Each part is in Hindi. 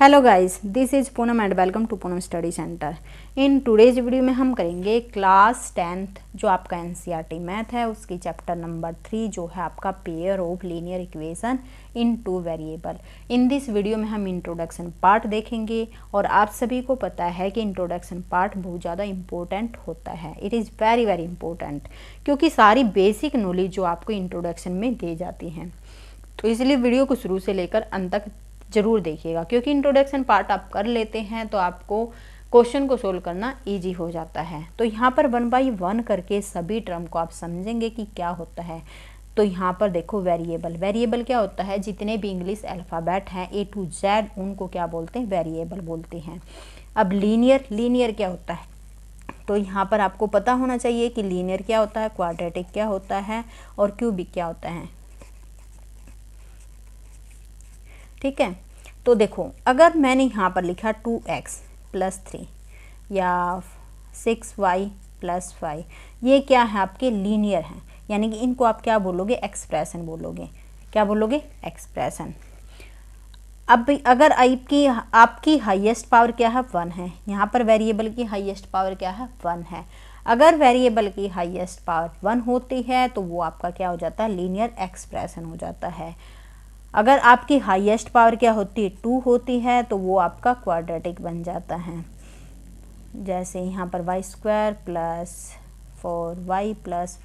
Hello guys, this is Poonam and welcome to Poonam study centre. In today's video में हम करेंगे क्लास 10th जो आपका एनसीईआरटी मैथ है उसकी चैप्टर नंबर 3 जो है आपका pair of linear equation in two variable. In this video में हम इंट्रोडक्शन पार्ट देखेंगे और आप सभी को पता है कि इंट्रोडक्शन पार्ट बहुत ज़्यादा इम्पोर्टेंट होता है। It is very very important क्योंकि सारी बेसिक नॉलेज जो आपको इंट्रोडक्शन में दी जाती हैं, तो इसलिए वीडियो को शुरू से लेकर अंत तक जरूर देखिएगा क्योंकि इंट्रोडक्शन पार्ट आप कर लेते हैं तो आपको क्वेश्चन को सोल्व करना इजी हो जाता है। तो यहाँ पर 1 बाई 1 करके सभी टर्म को आप समझेंगे कि क्या होता है। तो यहाँ पर देखो वेरिएबल, वेरिएबल क्या होता है, जितने भी इंग्लिश अल्फ़ाबेट हैं A to Z उनको क्या बोलते हैं, वेरिएबल बोलते हैं। अब लीनियर, लीनियर क्या होता है, तो यहाँ पर आपको पता होना चाहिए कि लीनियर क्या होता है, क्वाड्रेटिक क्या होता है और क्यूबिक क्या होता है। ठीक है, तो देखो अगर मैंने यहाँ पर लिखा 2x + 3 या 6y + 5, ये क्या है, आपके लीनियर हैं, यानी कि इनको आप क्या बोलोगे, एक्सप्रेशन बोलोगे। क्या बोलोगे, एक्सप्रेशन। अब अगर आपकी हाईएस्ट पावर क्या है, 1 है। यहाँ पर वेरिएबल की हाईएस्ट पावर क्या है, 1 है। अगर वेरिएबल की हाईएस्ट पावर 1 होती है तो वो आपका क्या हो जाता है, लीनियर एक्सप्रेशन हो जाता है। अगर आपकी हाईएस्ट पावर क्या होती है, 2 होती है, तो वो आपका क्वाड्रेटिक बन जाता है। जैसे यहाँ पर y² + 4y +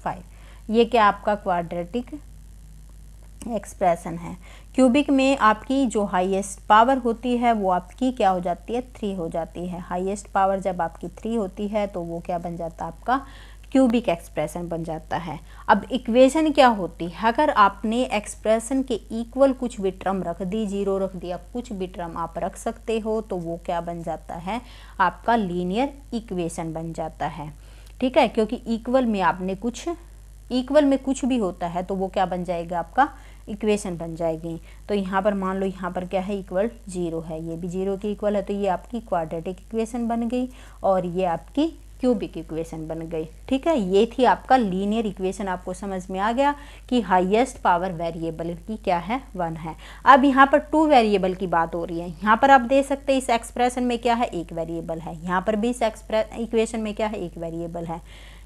5, ये क्या आपका क्वाड्रेटिक एक्सप्रेशन है। क्यूबिक में आपकी जो हाईएस्ट पावर होती है वो आपकी क्या हो जाती है, 3 हो जाती है। हाईएस्ट पावर जब आपकी 3 होती है तो वो क्या बन जाता है, आपका क्यूबिक एक्सप्रेशन बन जाता है। अब इक्वेशन क्या होती है, अगर आपने एक्सप्रेशन के इक्वल कुछ भी टर्म रख दी, 0 रख दिया, कुछ भी टर्म आप रख सकते हो, तो वो क्या बन जाता है, आपका लीनियर इक्वेशन बन जाता है। ठीक है, क्योंकि इक्वल में कुछ भी होता है तो वो क्या बन जाएगा, आपका इक्वेशन बन जाएगी। तो यहाँ पर मान लो यहाँ पर क्या है, इक्वल 0 है, ये भी 0 के इक्वल है, तो ये आपकी क्वाड्रेटिक इक्वेशन बन गई और ये आपकी क्यूबिक इक्वेशन बन गई। ठीक है, ये थी आपका लीनियर इक्वेशन। आपको समझ में आ गया कि हाईएस्ट पावर वेरिएबल की क्या है, 1 है। अब यहाँ पर 2 वेरिएबल की बात हो रही है। यहाँ पर आप दे सकते हैं इस एक्सप्रेशन में क्या है, 1 वेरिएबल है। यहाँ पर भी इस इक्वेशन में क्या है, 1 वेरिएबल है।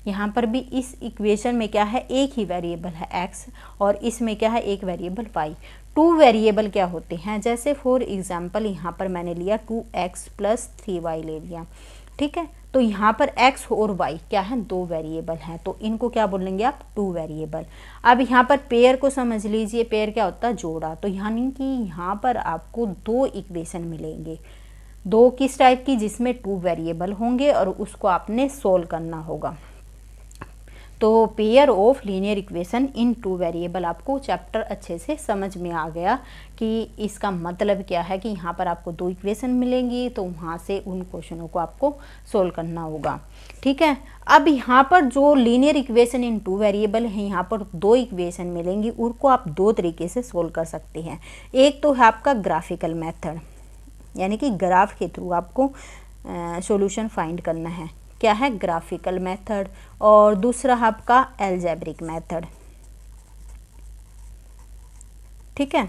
यहाँ पर भी इस इक्वेशन में क्या है, एक ही वेरिएबल है x, और इसमें क्या है, एक वेरिएबल y। 2 वेरिएबल क्या होते हैं, जैसे फॉर एग्जांपल यहाँ पर मैंने लिया 2x + 3y ले लिया। ठीक है, तो यहाँ पर x और y क्या है, 2 वेरिएबल हैं, तो इनको क्या बोलेंगे आप, 2 वेरिएबल। अब यहाँ पर पेयर को समझ लीजिए, पेयर क्या होता है, जोड़ा। तो यानी कि यहाँ पर आपको 2 इक्वेशन मिलेंगे, 2 किस टाइप की, जिसमें 2 वेरिएबल होंगे और उसको आपने सोल्व करना होगा। तो pair of linear equation in 2 variable, आपको चैप्टर अच्छे से समझ में आ गया कि इसका मतलब क्या है, कि यहाँ पर आपको 2 इक्वेशन मिलेंगी, तो वहाँ से उन क्वेश्चनों को आपको सोल्व करना होगा। ठीक है, अब यहाँ पर जो लीनियर इक्वेशन इन 2 वेरिएबल है, यहाँ पर 2 इक्वेशन मिलेंगी, उनको आप 2 तरीके से सोल्व कर सकते हैं। एक तो है आपका ग्राफिकल मेथड, यानी कि ग्राफ के थ्रू आपको सॉल्यूशन फाइंड करना है, क्या है, ग्राफिकल मेथड। और दूसरा आपका एल्जेब्रिक मेथड। ठीक है,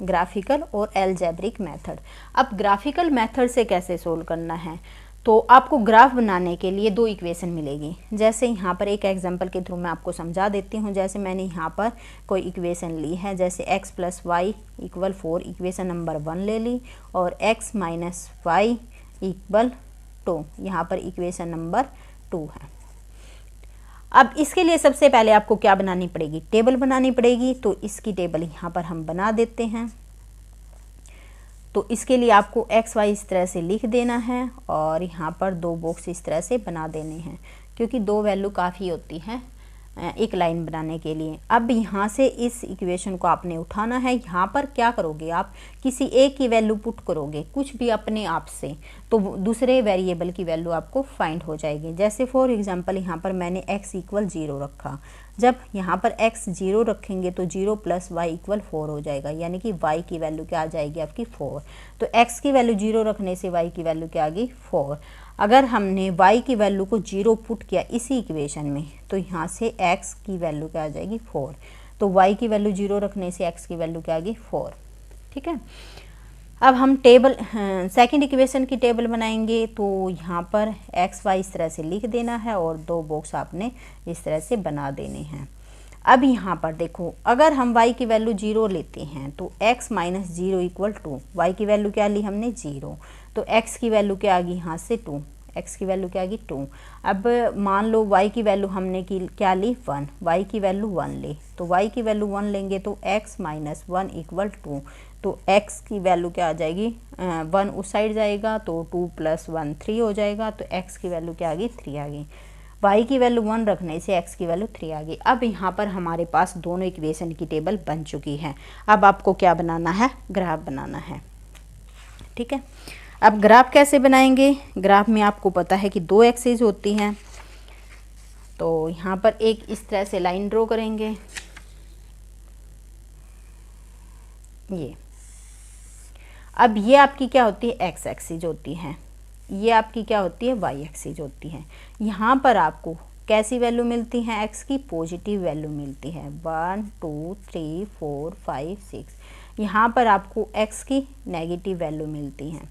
ग्राफिकल और एल्जेब्रिक मेथड। अब ग्राफिकल मेथड से कैसे सोल्व करना है, तो आपको ग्राफ बनाने के लिए 2 इक्वेशन मिलेगी। जैसे यहाँ पर एक एग्जांपल के थ्रू मैं आपको समझा देती हूँ। जैसे मैंने यहाँ पर कोई इक्वेशन ली है, जैसे x + y = 4, इक्वेशन नंबर 1 ले ली, और x - y = 2, यहाँ पर इक्वेशन नंबर 2 है। अब इसके लिए सबसे पहले आपको क्या बनानी पड़ेगी, टेबल बनानी पड़ेगी। तो इसकी टेबल यहाँ पर हम बना देते हैं। तो इसके लिए आपको x y इस तरह से लिख देना है और यहाँ पर 2 बॉक्स इस तरह से बना देने हैं, क्योंकि 2 वैल्यू काफ़ी होती हैं एक लाइन बनाने के लिए। अब यहाँ से इस इक्वेशन को आपने उठाना है। यहाँ पर क्या करोगे, आप किसी एक की वैल्यू पुट करोगे, कुछ भी अपने आप से, तो दूसरे वेरिएबल की वैल्यू आपको फाइंड हो जाएगी। जैसे फॉर एग्जांपल यहाँ पर मैंने x = 0 रखा। जब यहाँ पर x 0 रखेंगे तो 0 + y = 4 हो जाएगा, यानी कि y की वैल्यू क्या आ जाएगी, आपकी 4। तो x की वैल्यू 0 रखने से y की वैल्यू क्या आ गई, 4। अगर हमने y की वैल्यू को 0 पुट किया इसी इक्वेशन में, तो यहाँ से x की वैल्यू क्या आ जाएगी, 4। तो y की वैल्यू 0 रखने से x की वैल्यू क्या आ गई, 4। ठीक है, अब हम टेबल सेकंड इक्वेशन की टेबल बनाएंगे। तो यहाँ पर एक्स वाई इस तरह से लिख देना है और 2 बॉक्स आपने इस तरह से बना देने हैं। अब यहाँ पर देखो, अगर हम y की वैल्यू 0 लेते हैं तो x minus 0 equal to, y की वैल्यू क्या ली हमने 0, तो x की वैल्यू क्या आ गई यहाँ से 2, x की वैल्यू क्या आ गई 2। अब मान लो y की वैल्यू हमने की क्या ली 1, y की वैल्यू 1 ले, तो y की वैल्यू 1 लेंगे तो x माइनस 1 इक्वल 2, तो x की वैल्यू क्या आ जाएगी 1 उस साइड जाएगा तो 2 प्लस 1 3 हो जाएगा, तो x की वैल्यू क्या आ गई 3 आ गई। y की वैल्यू 1 रखने से x की वैल्यू 3 आ गई। अब यहाँ पर हमारे पास दोनों इक्वेशन की टेबल बन चुकी है। अब आपको क्या बनाना है, ग्राफ बनाना है। ठीक है, अब ग्राफ कैसे बनाएंगे, ग्राफ में आपको पता है कि 2 एक्सिस होती हैं। तो यहाँ पर एक इस तरह से लाइन ड्रॉ करेंगे, ये। अब ये आपकी क्या होती है, एक्स एक्सिस होती है, ये आपकी क्या होती है, वाई एक्सिस होती है। यहाँ पर आपको कैसी वैल्यू मिलती है, एक्स की पॉजिटिव वैल्यू मिलती है, 1 2 3 4 5 6। यहाँ पर आपको एक्स की नेगेटिव वैल्यू मिलती है,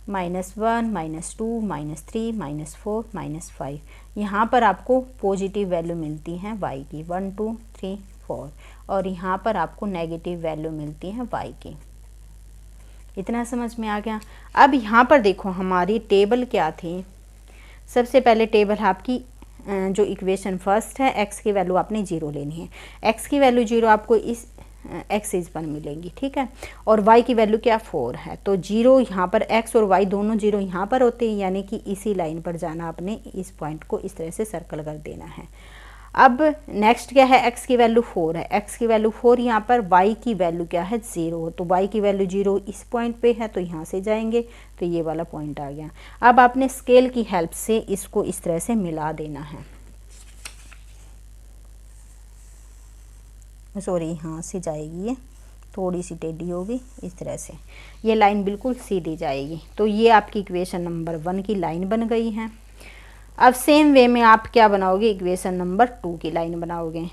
-1 -2 -3 -4 -5। यहाँ पर आपको पॉजिटिव वैल्यू मिलती है वाई की, 1 2 3 4, और यहाँ पर आपको नेगेटिव वैल्यू मिलती है वाई की। इतना समझ में आ गया। अब यहाँ पर देखो हमारी टेबल क्या थी, सबसे पहले टेबल आपकी जो इक्वेशन फर्स्ट है, x की वैल्यू आपने 0 लेनी है, x की वैल्यू 0 आपको इस एक्सिस पर मिलेंगी। ठीक है, और y की वैल्यू क्या 4 है, तो 0 यहाँ पर x और y दोनों 0 यहाँ पर होते हैं, यानी कि इसी लाइन पर जाना, आपने इस पॉइंट को इस तरह से सर्कल कर देना है। अब नेक्स्ट क्या है, x की वैल्यू 4 है, x की वैल्यू 4, यहाँ पर y की वैल्यू क्या है 0, तो y की वैल्यू 0 इस पॉइंट पे है, तो यहाँ से जाएंगे तो ये वाला पॉइंट आ गया। अब आपने स्केल की हेल्प से इसको इस तरह से मिला देना है, सॉरी यहाँ से जाएगी, ये थोड़ी सी टेढ़ी होगी, इस तरह से ये लाइन बिल्कुल सीधी जाएगी। तो ये आपकी इक्वेशन नंबर 1 की लाइन बन गई है। अब सेम वे में आप क्या बनाओगे, इक्वेशन नंबर 2 की लाइन बनाओगे।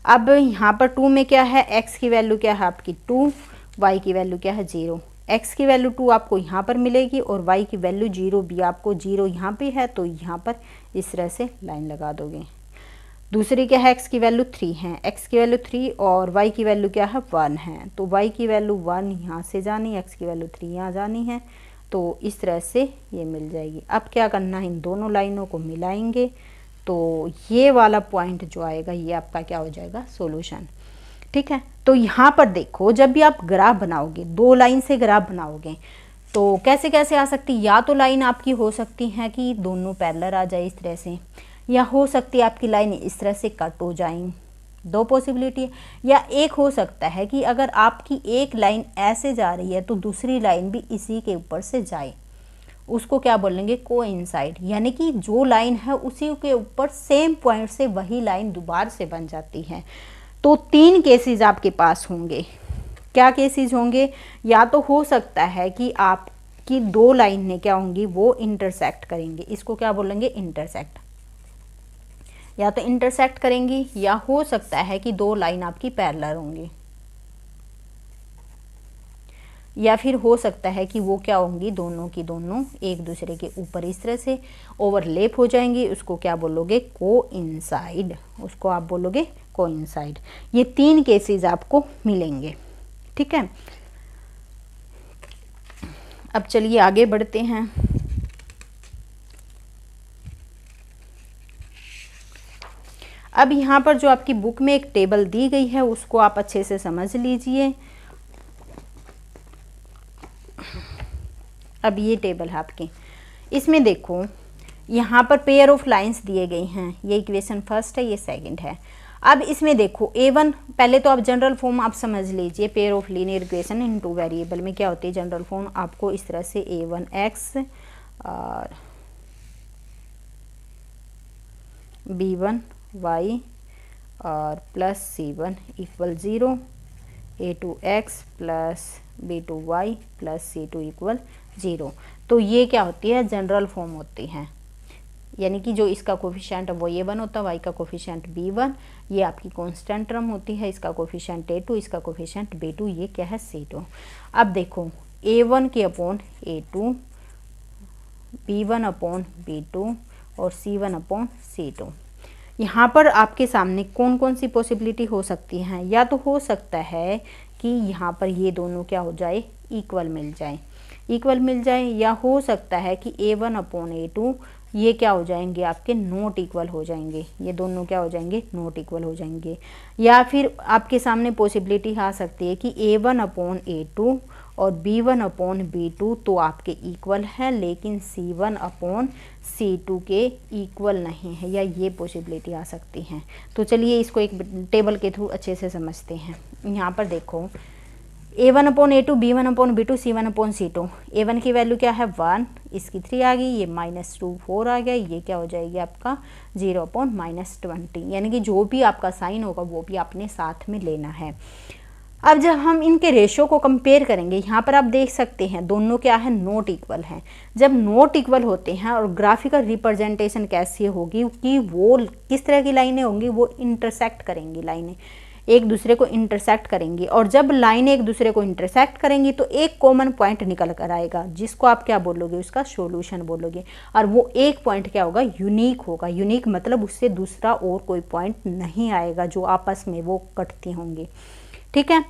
अब यहाँ पर 2 में क्या है, x की वैल्यू क्या है आपकी 2, y की वैल्यू क्या है 0। x की वैल्यू 2 आपको यहाँ पर मिलेगी और y की वैल्यू 0 भी आपको 0 यहाँ पे है, तो यहाँ पर इस तरह से लाइन लगा दोगे। दूसरी क्या है, x की वैल्यू 3 है, x की वैल्यू 3 और y की वैल्यू क्या है 1 है, तो y की वैल्यू 1 यहाँ से जानी, x की वैल्यू 3 यहाँ जानी है, तो इस तरह से ये मिल जाएगी। अब क्या करना है, इन दोनों लाइनों को मिलाएंगे, तो ये वाला पॉइंट जो आएगा ये आपका क्या हो जाएगा, सॉल्यूशन। ठीक है, तो यहाँ पर देखो जब भी आप ग्राफ बनाओगे, 2 लाइन से ग्राफ बनाओगे तो कैसे कैसे आ सकती, या तो लाइन आपकी हो सकती है कि दोनों पैरेलल आ जाए इस तरह से, या हो सकती है आपकी लाइन इस तरह से कट हो जाए, 2 पॉसिबिलिटी है। या एक हो सकता है कि अगर आपकी एक लाइन ऐसे जा रही है तो दूसरी लाइन भी इसी के ऊपर से जाए, उसको क्या बोलेंगे, कोइंसाइड, यानी कि जो लाइन है उसी के ऊपर सेम पॉइंट से वही लाइन दोबारा से बन जाती है। तो 3 केसेस आपके पास होंगे। क्या केसेस होंगे, या तो हो सकता है कि आपकी 2 लाइनें क्या होंगी, वो इंटरसेक्ट करेंगे, इसको क्या बोलेंगे, इंटरसेक्ट, या तो इंटरसेक्ट करेंगी, या हो सकता है कि 2 लाइन आपकी पैरेलल होंगी, या फिर हो सकता है कि वो क्या होंगी, दोनों की दोनों एक दूसरे के ऊपर इस तरह से ओवरलैप हो जाएंगी, उसको क्या बोलोगे, कोइंसाइड, उसको आप बोलोगे कोइंसाइड। ये 3 केसेस आपको मिलेंगे। ठीक है, अब चलिए आगे बढ़ते हैं। अब यहाँ पर जो आपकी बुक में एक टेबल दी गई है उसको आप अच्छे से समझ लीजिए। अब ये टेबल है आपकी, इसमें देखो यहाँ पर पेयर ऑफ लाइंस दिए गए हैं, ये इक्वेशन फर्स्ट है, ये सेकंड है। अब इसमें देखो A1, पहले तो आप जनरल फॉर्म आप समझ लीजिए, pair of linear equation in 2 variable में क्या होती है जनरल फॉर्म, आपको इस तरह से A1x और B1y और plus C1 equal 0, A2x plus B2y plus C2 equal 0। तो ये क्या होती है, जनरल फॉर्म होती है, यानी कि जो इसका कोफिशिएंट है वो A1 होता है, y का कोफिशिएंट B1, ये आपकी कांस्टेंट टर्म होती है, इसका कोफिशिएंट A2, इसका कोफिशिएंट B2, ये क्या है C2। अब देखो A1 की upon A2, B1 upon B2 और C1 अपॉन C2। यहाँ पर आपके सामने कौन कौन सी पॉसिबिलिटी हो सकती हैं? या तो हो सकता है कि यहाँ पर ये दोनों क्या हो जाए, इक्वल मिल जाए, या हो सकता है कि A1 अपॉन A2 ये क्या हो जाएंगे, आपके नॉट इक्वल हो जाएंगे, ये दोनों क्या हो जाएंगे, नॉट इक्वल हो जाएंगे। या फिर आपके सामने पॉसिबिलिटी आ सकती है कि A1 अपॉन A2 और B1 अपॉन B2 तो आपके इक्वल है, लेकिन C1 अपॉन C2 के इक्वल नहीं है, या ये पॉसिबिलिटी आ सकती हैं। तो चलिए इसको एक टेबल के थ्रू अच्छे से समझते हैं। यहाँ पर देखो A1 upon A2, B1 upon B2, C1 upon C2। A1 की वैल्यू क्या है 1, इसकी 3 आ गई, ये -2 4 आ गया, ये क्या हो जाएगी आपका 0 अपॉन -20। यानी कि जो भी आपका साइन होगा वो भी आपने साथ में लेना है। अब जब हम इनके रेशो को कंपेयर करेंगे, यहाँ पर आप देख सकते हैं दोनों क्या है, नॉट इक्वल हैं। जब नॉट इक्वल होते हैं और ग्राफिकल रिप्रेजेंटेशन कैसी होगी कि वो किस तरह की लाइनें होंगी, वो इंटरसेक्ट करेंगी, लाइनें एक दूसरे को इंटरसेक्ट करेंगी। और जब लाइनें एक दूसरे को इंटरसेक्ट करेंगी तो एक कॉमन पॉइंट निकल कर आएगा, जिसको आप क्या बोलोगे, उसका सॉल्यूशन बोलोगे। और वो एक पॉइंट क्या होगा, यूनिक होगा। यूनिक मतलब उससे दूसरा और कोई पॉइंट नहीं आएगा जो आपस में वो कटती होंगी। ठीक है,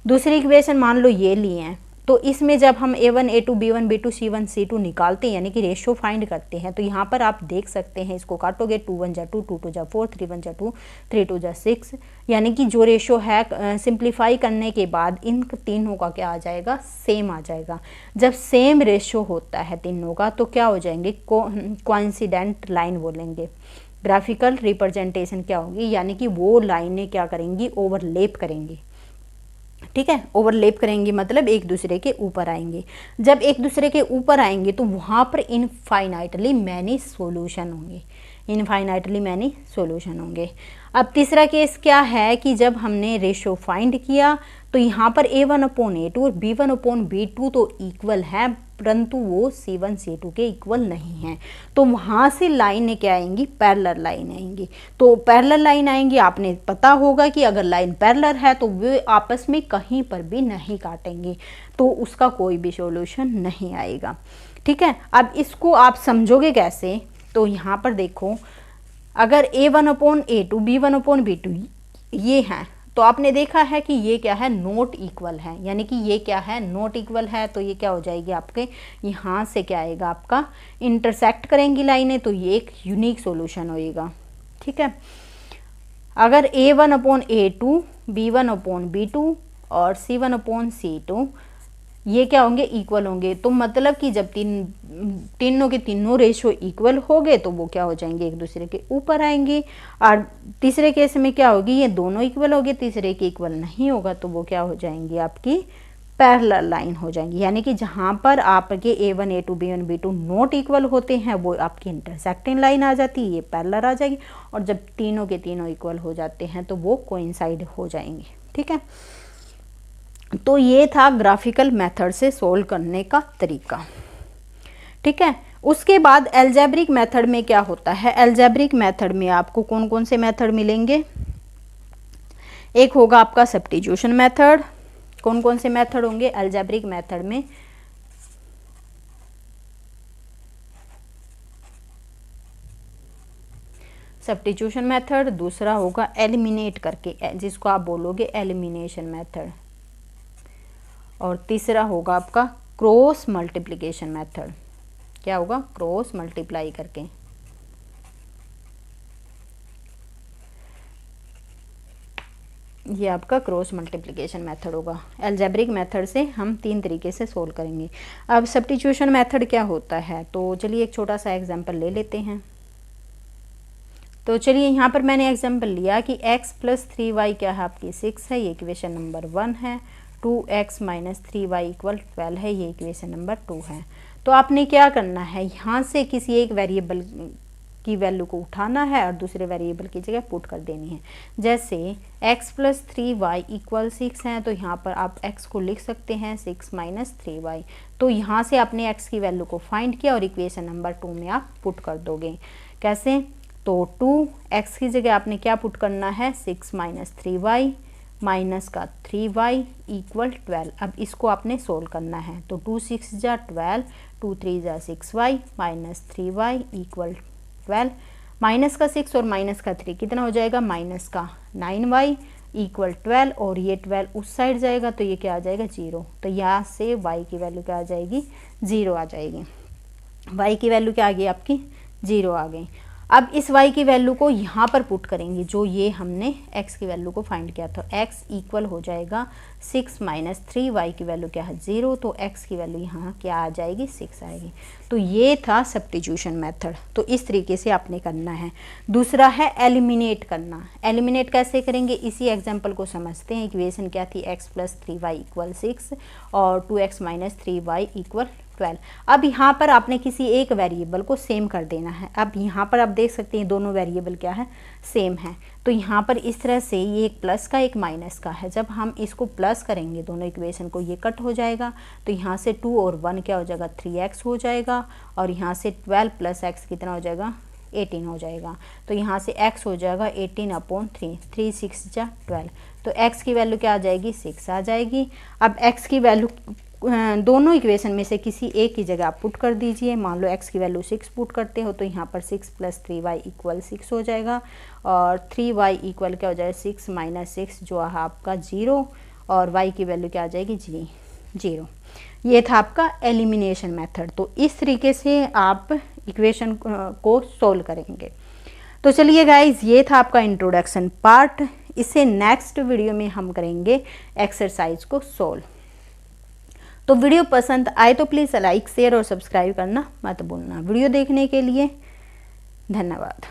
दूसरी इक्वेशन मान लो ये लिए हैं, तो इसमें जब हम A1 A2 B1 B2 C1 C2 निकालते हैं, यानी कि रेशियो फाइंड करते हैं, तो यहाँ पर आप देख सकते हैं, इसको काटोगे 2 1 जा 2, 2 2 जा 4, 3 1 जा 2, 3 2 जा 6, यानी कि जो रेशियो है सिंप्लीफाई करने के बाद इन तीनों का क्या आ जाएगा, सेम आ जाएगा। जब सेम रेशियो होता है तीनों का तो क्या हो जाएंगे, कोइंसिडेंट लाइन बोलेंगे। ग्राफिकल रिप्रेजेंटेशन क्या होगी, यानी कि वो लाइनें क्या करेंगी, ओवरलैप करेंगी। ठीक है, ओवरलैप करेंगे मतलब एक दूसरे के ऊपर आएंगे। जब एक दूसरे के ऊपर आएंगे तो वहाँ पर इनफाइनाइटली मैनी सॉल्यूशन होंगे, इनफाइनाइटली मैनी सॉल्यूशन होंगे। अब तीसरा केस क्या है कि जब हमने रेशो फाइंड किया तो यहाँ पर A1 अपॉन A2 और B1 अपॉन B2 तो इक्वल है, परंतु वो C1 C2 के इक्वल नहीं हैं। तो वहाँ से लाइनें क्या आएंगी, पैरेलल लाइन आएंगी। तो पैरेलल लाइन आएंगी, आपने पता होगा कि अगर लाइन पैरेलल है तो वे आपस में कहीं पर भी नहीं काटेंगे, तो उसका कोई भी सॉल्यूशन नहीं आएगा। ठीक है, अब इसको आप समझोगे कैसे, तो यहाँ पर देखो, अगर A1 upon A2 B1 upon B2 ये हैं, तो आपने देखा है कि ये क्या है, नॉट इक्वल है, यानी कि ये क्या है, नॉट इक्वल है। तो ये क्या हो जाएगी आपके, यहाँ से क्या आएगा आपका, इंटरसेक्ट करेंगी लाइनें, तो ये एक यूनिक सॉल्यूशन होएगा। ठीक है, अगर A1 upon A2 B1 upon B2 और C1 अपॉन C2 ये क्या होंगे, इक्वल होंगे, तो मतलब कि जब तीनों के तीनों रेशो इक्वल हो गए तो वो क्या हो जाएंगे, एक दूसरे के ऊपर आएंगे। और तीसरे केस में क्या होगी, ये दोनों इक्वल हो गए, तीसरे के इक्वल नहीं होगा तो वो क्या हो जाएंगी, आपकी पैरेलल लाइन हो जाएंगी। यानी कि जहाँ पर आपके A1 A2 B1 B2 not equal होते हैं वो आपकी इंटरसेक्टिंग लाइन आ जाती है, ये पैरेलल आ जाएगी। और जब तीनों के तीनों इक्वल हो जाते हैं तो वो कोइंसाइड हो जाएंगे। ठीक है, तो ये था ग्राफिकल मेथड से सोल्व करने का तरीका। ठीक है, उसके बाद एल्जेब्रिक मेथड में क्या होता है, एल्जेब्रिक मेथड में आपको कौन कौन से मेथड मिलेंगे, एक होगा आपका सब्स्टिट्यूशन मेथड। कौन कौन से मेथड होंगे एल्जेब्रिक मेथड में, सब्स्टिट्यूशन मेथड, दूसरा होगा एलिमिनेट करके, जिसको आप बोलोगे एलिमिनेशन मेथड, और तीसरा होगा आपका क्रॉस मल्टीप्लिकेशन मेथड। क्या होगा, क्रॉस मल्टीप्लाई करके। ये आपका क्रॉस मल्टीप्लिकेशन मेथड होगा। अलजेब्रिक मेथड से हम 3 तरीके से सोल्व करेंगे। अब सब्स्टिट्यूशन मेथड क्या होता है, तो चलिए एक छोटा सा एग्जांपल ले लेते हैं। तो चलिए यहाँ पर मैंने एग्जांपल लिया कि x + 3y क्या है, आपकी 6 है, ये इक्वेशन नंबर 1 है। 2x - 3y = 12 है, ये इक्वेशन नंबर 2 है। तो आपने क्या करना है, यहाँ से किसी एक वेरिएबल की वैल्यू को उठाना है और दूसरे वेरिएबल की जगह पुट कर देनी है। जैसे x + 3y = 6 है, तो यहाँ पर आप x को लिख सकते हैं 6 - 3y। तो यहाँ से आपने x की वैल्यू को फाइंड किया और इक्वेशन नंबर 2 में आप पुट कर दोगे। कैसे, तो 2x की जगह आपने क्या पुट करना है, 6 - 3y, माइनस का 3y इक्वल 12। अब इसको आपने सोल्व करना है, तो 2 6 जा 12, 2 3 जा 6y minus 3y equal 12। Minus का 6 और माइनस का 3 कितना हो जाएगा, माइनस का 9y इक्वल 12, और ये 12 उस साइड जाएगा तो ये क्या आ जाएगा 0। तो यहाँ से y की वैल्यू क्या आ जाएगी, 0 आ जाएगी। y की वैल्यू क्या आ गई आपकी, 0 आ गई। अब इस y की वैल्यू को यहाँ पर पुट करेंगे, जो ये हमने x की वैल्यू को फाइंड किया था। x इक्वल हो जाएगा 6 माइनस 3, y की वैल्यू क्या है 0, तो x की वैल्यू यहाँ क्या आ जाएगी 6 आएगी। तो ये था सब्स्टिट्यूशन मेथड। तो इस तरीके से आपने करना है। दूसरा है एलिमिनेट करना। एलिमिनेट कैसे करेंगे, इसी एग्जाम्पल को समझते हैं। इक्वेशन क्या थी, x प्लस 3y इक्वल 6 और 2x माइनस 3y इक्वल 12। अब यहाँ पर आपने किसी एक वेरिएबल को सेम कर देना है। अब यहाँ पर आप देख सकते हैं दोनों वेरिएबल क्या है, सेम है। तो यहाँ पर इस तरह से ये एक प्लस का एक माइनस का है। जब हम इसको प्लस करेंगे दोनों इक्वेशन को, ये कट हो जाएगा, तो यहाँ से 2 और 1 क्या हो जाएगा 3x हो जाएगा, और यहाँ से 12 प्लस x कितना हो जाएगा 18 हो जाएगा। तो यहाँ से x हो जाएगा 18/3, 3 6 जा 12। तो x की वैल्यू क्या आ जाएगी 6 आ जाएगी। अब x की वैल्यू दोनों इक्वेशन में से किसी एक की जगह आप पुट कर दीजिए। मान लो x की वैल्यू 6 पुट करते हो, तो यहाँ पर 6 प्लस 3y इक्वल 6 हो जाएगा, और 3y इक्वल क्या हो जाएगा 6 माइनस 6 जो है आपका 0, और y की वैल्यू क्या आ जाएगी 0। ये था आपका एलिमिनेशन मेथड। तो इस तरीके से आप इक्वेशन को सोल्व करेंगे। तो चलिए गाइज, ये था आपका इंट्रोडक्शन पार्ट। इससे नेक्स्ट वीडियो में हम करेंगे एक्सरसाइज को सोल्व। तो वीडियो पसंद आए तो प्लीज़ लाइक शेयर और सब्सक्राइब करना मत भूलना। वीडियो देखने के लिए धन्यवाद।